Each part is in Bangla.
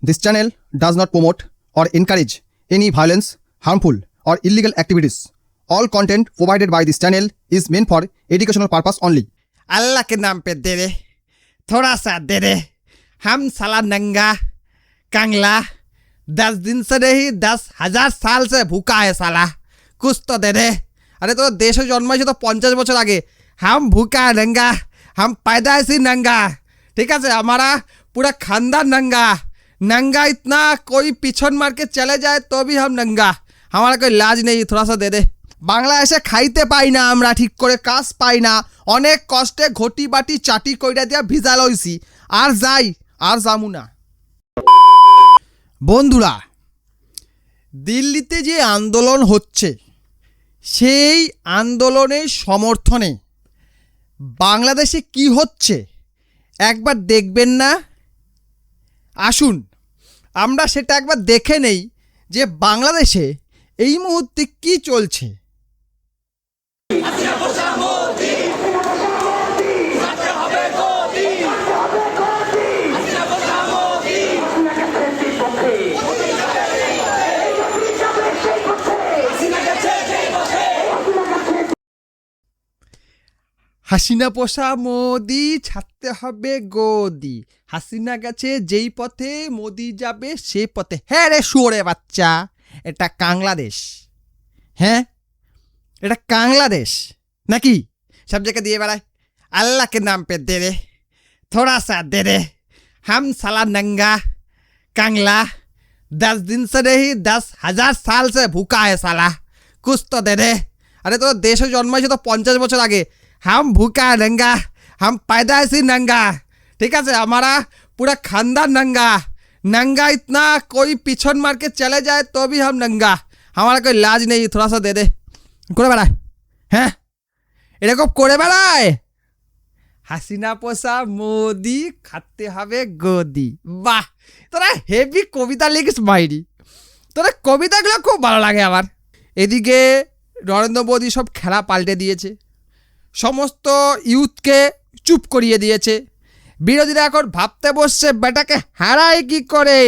This channel does not promote or encourage any violence, harmful, or illegal activities. All content provided by this channel is meant for educational purpose only. अल्लाह के नाम पे दे दे, थोड़ा सा दे दे। हम साला नंगा कंगला 10 दिन से नहीं 10,000 साल से भूखा है साला, कुछ तो दे दे। अरे तो देश जन्माइছে तो 50 বছর आगे। हम भूखा नंगा, हम पैदाइशी नंगा, ठीक है से हमारा पूरा खानदान नंगा। नंगा इतना कोई पिछन मार के चले जाए तो भी हम नंगा, हमारा कोई लाज नहीं, थोड़ा सा दे दे। বাংলাদেশে খাইতে পাই না, আমরা ঠিক করে কাজ পাই না, অনেক কষ্টে ঘটি বাটি চাটি কইরা দিয়া ভিজা লইছি, আর যাই আর যামু না। বন্ধুরা, দিল্লিতে যে আন্দোলন হচ্ছে সেই আন্দোলনের সমর্থনে বাংলাদেশে কি হচ্ছে একবার দেখবেন না? আসুন আমরা সেটা একবার দেখে নেই যে বাংলাদেশে এই মুহূর্তে কি চলছে। হাসিনা পোষা মোদি, ছাড়তে হবে গদি। হাসিনা গেছে যেই পথে, মোদি যাবে সে পথে। হ্যাঁ রে শুয়োরে বাচ্চা, এটা বাংলাদেশ। হ্যাঁ এটা বাংলাদেশ নাকি? সব জায়গায় দিয়ে বেড়ায়। अल्लाह के नाम पे दे दे, थोड़ा सा दे दे। हम साला नंगा कंगला 10 दिन से नहीं 10,000 साल से भूखा है साला, कुछ तो दे दे। अरे तो देश जन्माइছে तो 50 বছর आगे। हम भूखा नंगा, हम पैदाइशी नंगा, ठीक है से हमारा पूरा खानदान नंगा। नंगा इतना कोई पिछन मार के चले जाए तो भी हम नंगा, हमारा कोई लाज नहीं, थोड़ा सा दे दे। করে বেড়ায়, হ্যাঁ এরকম করে বেড়ায়। হাসিনা পোষা মোদি, খাতে হবে গদি। বাহ, তোরা হেভি কবিতা লিখিস মাইরি, তোরা কবিতাগুলো খুব ভালো লাগে আমার। এদিকে নরেন্দ্র মোদি সব খেলা পাল্টে দিয়েছে, সমস্ত ইউথকে চুপ করিয়ে দিয়েছে। বিরোধীরা এখন ভাবতে বসছে বেটাকে হারায় কি করে,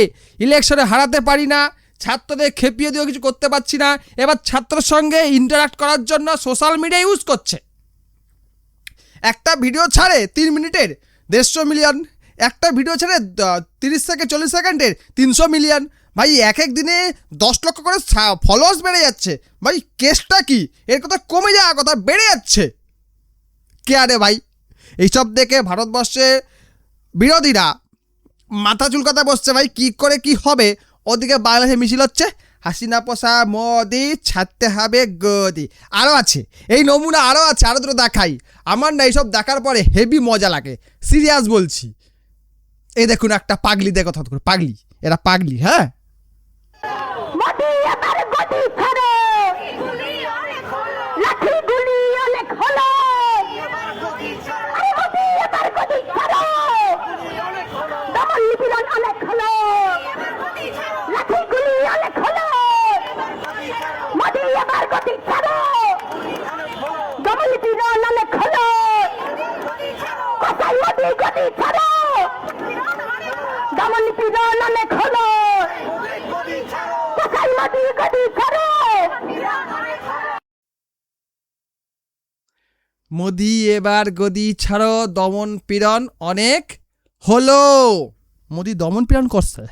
ইলেকশনে হারাতে পারি না, ছাত্রদের খেপিয়ে দিয়েও কিছু করতে পারছি না, এবার ছাত্রের সঙ্গে ইন্টারাক্ট করার জন্য সোশ্যাল মিডিয়া ইউজ করছে। একটা ভিডিও ছাড়ে 3 মিনিটের 150 মিলিয়ন, একটা ভিডিও ছাড়ে 30 থেকে 40 সেকেন্ডের 300 মিলিয়ন। ভাই এক এক দিনে 10 লক্ষ করে ফলোয়ার্স বেড়ে যাচ্ছে। ভাই কেসটা কি? এর কথা কমে যাওয়ার কথা, বেড়ে যাচ্ছে কে? আরে ভাই এইসব দেখে ভারতবর্ষের বিরোধীরা মাথা চুলকাতে বসছে। ভাই কি করে কি হবে? ওদিকে বাংলাদেশে মিছিল হচ্ছে, হাসিনা পোষা মোদি, ছাড়তে হবে গদি। আরও আছে এই নমুনা, আরও আছে, আরও দুটো দেখাই। আমার না এইসব দেখার পরে হেভি মজা লাগে, সিরিয়াস বলছি। এই দেখুন একটা পাগলি দেখো, কথা করে পাগলি, এরা পাগলি। হ্যাঁ মোদি এবার গদি ছাড়ো, দমন পীড়ন অনেক হলো। মোদি দমন পীড়ন করছে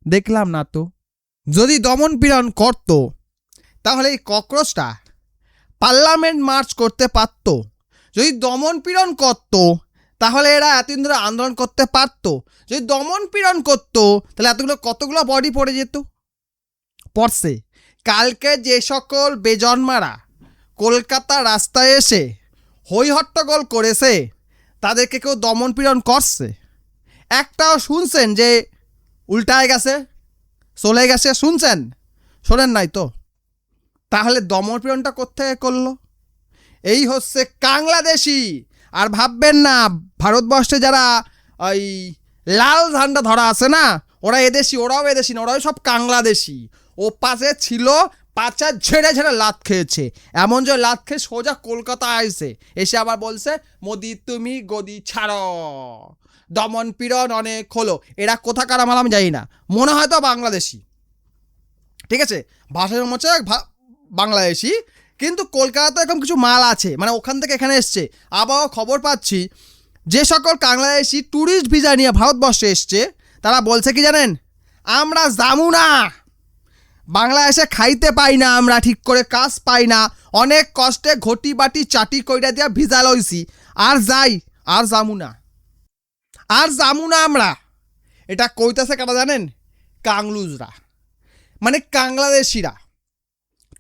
দেখলাম না তো। যদি দমন পীড়ন করতো তাহলে এই ককরোচটা পার্লামেন্ট মার্চ করতে পারত। যদি দমন পীড়ন করতো তাহলে এরা এতদিন ধরে আন্দোলন করতে পারতো। যদি দমন পীড়ন করতো তাহলে এতগুলো কতগুলো বডি পড়ে যেত, পড়ছে। কালকে যে সকল বেজন্মারা কলকাতা রাস্তায় এসে হই হট্টগোল করেছে তাদেরকে কেউ দমন পীড়ন করছে? একটাও শুনছেন যে উল্টায় গেছে, চলে গেছে? শুনছেন? শোনেন নাই তো। তাহলে দমন পীড়নটা কোত্থেকে করলো? এই হচ্ছে বাংলাদেশি। আর ভাববেন না ভারতবর্ষে যারা ওই লাল ঝান্ডা ধরা আছে না, ওরা এদেশি, ওরাও এদেশি না, ওরাও সব বাংলাদেশি। ও পাশে ছিল, পাচা ঝেড়ে ঝেড়ে লাত খেয়েছে, এমন যে লাত খেয়ে সোজা কলকাতা আসছে, এসে আবার বলছে মোদি তুমি গদি ছাড়ো, দমন পীড়ন অনেক হলো। এরা কোথাকার আমার আমি জানি না, মনে হয় তো বাংলাদেশি, ঠিক আছে, ভাষা হচ্ছে বাংলাদেশি, কিন্তু কলকাতাতে এরকম কিছু মাল আছে, মানে ওখান থেকে এখানে এসছে। আবার খবর পাচ্ছি যে সকল বাংলাদেশি ট্যুরিস্ট ভিসা নিয়ে ভারতবর্ষে এসছে তারা বলছে কি জানেন, আমরা যাবো না, বাংলাদেশে খাইতে পাই না, আমরা ঠিক করে কাজ পাই না, অনেক কষ্টে ঘটি বাটি চাটি কইরা দিয়া ভিসা লইছি, আর যামু না আমরা। এটা কইতাছে কারা জানেন, কাংলুজরা, মানে বাংলাদেশিরা।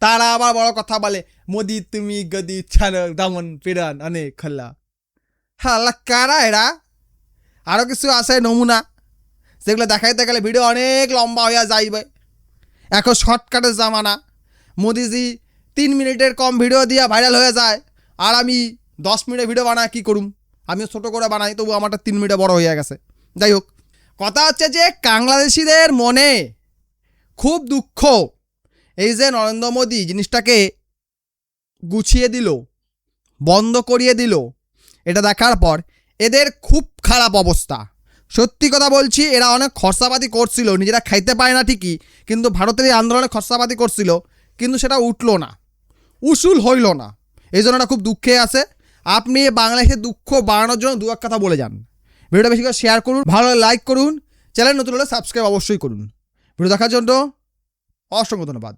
তারা আবার বড় কথা বলে, মোদি তুমি গদি ছাড়ো দমন পীড়ন অনেক হলো। হ্যাঁ, কারা এরা? আরও কিছু আছে নমুনা, সেগুলো দেখাইতে গেলে ভিডিও অনেক লম্বা হইয়া যাইবে। এখন শর্টকাটের জামানা, মোদিজি 3 মিনিটের কম ভিডিও দিয়া ভাইরাল হয়ে যায়, আর আমি 10 মিনিটের ভিডিও বানাই, কী করুম? আমিও ছোটো করে বানাই, তবু আমারটা 3 মিনিটে বড় হয়ে গেছে। যাই হোক, কথা হচ্ছে যে বাংলাদেশিদের মনে খুব দুঃখ, এই যে নরেন্দ্র মোদি জিনিসটাকে গুছিয়ে দিল, বন্ধ করিয়ে দিল, এটা দেখার পর এদের খুব খারাপ অবস্থা। সত্যি কথা বলছি, এরা অনেক খরচাপাতি করছিল, নিজেরা খাইতে পায় না ঠিকই, কিন্তু ভারতের এই আন্দোলনে খরচাপাতি করছিল, কিন্তু সেটা উঠলো না, উসুল হইল না, এই জন্য খুব দুঃখে আছে। আপনি বাংলাদেশের দুঃখ বাড়ানোর জন্য দু এক কথা বলে যান। ভিডিওটা বেশি করে শেয়ার করুন, ভালো লাইক করুন, চ্যানেল নতুন হলে সাবস্ক্রাইব অবশ্যই করুন। ভিডিও দেখার জন্য অসংখ্য ধন্যবাদ।